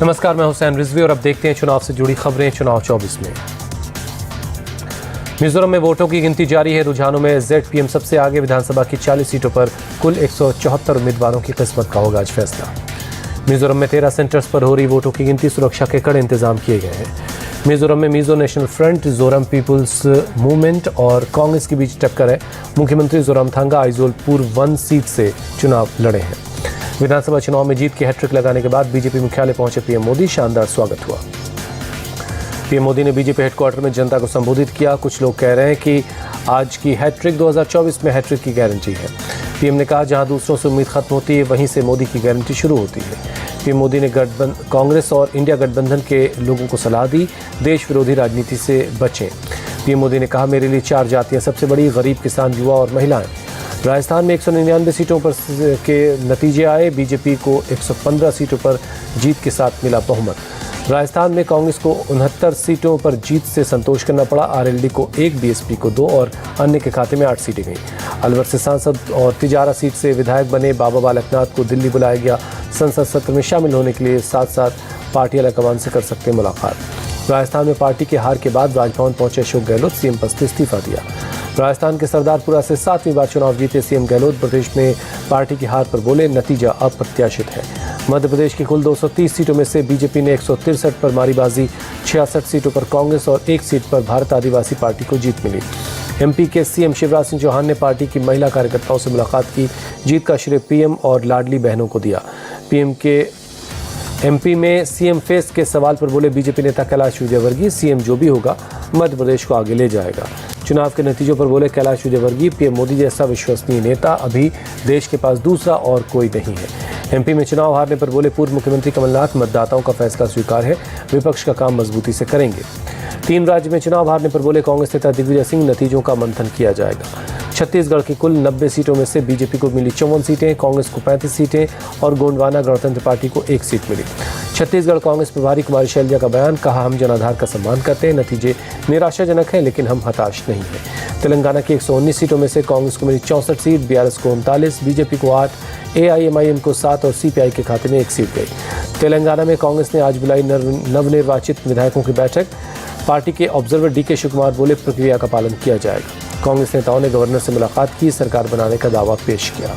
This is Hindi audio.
नमस्कार, मैं हुसैन रिजवी और अब देखते हैं चुनाव से जुड़ी खबरें। चुनाव 24 में मिजोरम में वोटों की गिनती जारी है। रुझानों में ZPM सबसे आगे। विधानसभा की 40 सीटों पर कुल 174 उम्मीदवारों की किस्मत का होगा आज फैसला। मिजोरम में 13 सेंटर्स पर हो रही वोटों की गिनती। सुरक्षा के कड़े इंतजाम किए गए हैं। मिजोरम में Mizo national front, Zoram people's movement और कांग्रेस के बीच टक्कर है। मुख्यमंत्री जोरामथंगा आइजोल पूर्व 1 सीट से चुनाव लड़े हैं। विधानसभा चुनाव में जीत की हैट्रिक लगाने के बाद बीजेपी मुख्यालय पहुंचे पीएम मोदी। शानदार स्वागत हुआ। पीएम मोदी ने बीजेपी हेडक्वार्टर में जनता को संबोधित किया। कुछ लोग कह रहे हैं कि आज की हैट्रिक 2024 में हैट्रिक की गारंटी है। पीएम ने कहा, जहां दूसरों से उम्मीद खत्म होती है वहीं से मोदी की गारंटी शुरू होती है। पीएम मोदी ने कांग्रेस और इंडिया गठबंधन के लोगों को सलाह दी, देश विरोधी राजनीति से बचें। पीएम मोदी ने कहा, मेरे लिए 4 जातियां सबसे बड़ी: गरीब, किसान, युवा और महिलाएं। राजस्थान में 199 सीटों पर के नतीजे आए। बीजेपी को 115 सीटों पर जीत के साथ मिला बहुमत। राजस्थान में कांग्रेस को 69 सीटों पर जीत से संतोष करना पड़ा। RLD को 1, BSP को 2 और अन्य के खाते में 8 सीटें गईं। अलवर से सांसद और तिजारा सीट से विधायक बने बाबा बालकनाथ को दिल्ली बुलाया गया। संसद सत्र में शामिल होने के लिए साथ साथ पार्टी हाईकमान से कर सकते मुलाकात। राजस्थान में पार्टी के हार के बाद राजभवन पहुंचे अशोक गहलोत। सीएम पद से इस्तीफा दिया। राजस्थान के सरदारपुरा से 7वीं बार चुनाव जीते सीएम गहलोत। प्रदेश में पार्टी की हार पर बोले, नतीजा अप्रत्याशित है। मध्य प्रदेश की कुल 230 सीटों में से बीजेपी ने 163 पर मारी बाजी। 66 सीटों पर कांग्रेस और 1 सीट पर भारत आदिवासी पार्टी को जीत मिली। MP के CM शिवराज सिंह चौहान ने पार्टी की महिला कार्यकर्ताओं से मुलाकात की। जीत का श्रेय PM और लाडली बहनों को दिया। MP में CM फेस के सवाल पर बोले बीजेपी नेता कैलाश विजयवर्गीय, CM जो भी होगा मध्य प्रदेश को आगे ले जाएगा। चुनाव के नतीजों पर बोले कैलाश विजयवर्गीय, PM मोदी जैसा विश्वसनीय नेता अभी देश के पास दूसरा और कोई नहीं है। MP में चुनाव हारने पर बोले पूर्व मुख्यमंत्री कमलनाथ, मतदाताओं का फैसला स्वीकार है, विपक्ष का काम मजबूती से करेंगे। 3 राज्य में चुनाव हारने पर बोले कांग्रेस नेता दिग्विजय सिंह, नतीजों का मंथन किया जाएगा। छत्तीसगढ़ की कुल 90 सीटों में से बीजेपी को मिली 54 सीटें, कांग्रेस को 35 सीटें और गोंडवाना गणतंत्र पार्टी को 1 सीट मिली। छत्तीसगढ़ कांग्रेस प्रभारी कुमारी शैलजा का बयान, कहा, हम जनाधार का सम्मान करते हैं। नतीजे निराशाजनक हैं लेकिन हम हताश नहीं हैं। तेलंगाना की 119 सीटों में से कांग्रेस को मिली 64 सीट, BRS को 39, बीजेपी को 8, AIMIM को 7 और CPI के खाते में 1 सीट गई। तेलंगाना में कांग्रेस ने आज बुलाई नवनिर्वाचित विधायकों की बैठक। पार्टी के ऑब्जर्वर DK शिवकुमार बोले, प्रक्रिया का पालन किया जाएगा। कांग्रेस नेताओं ने गवर्नर से मुलाकात की, सरकार बनाने का दावा पेश किया।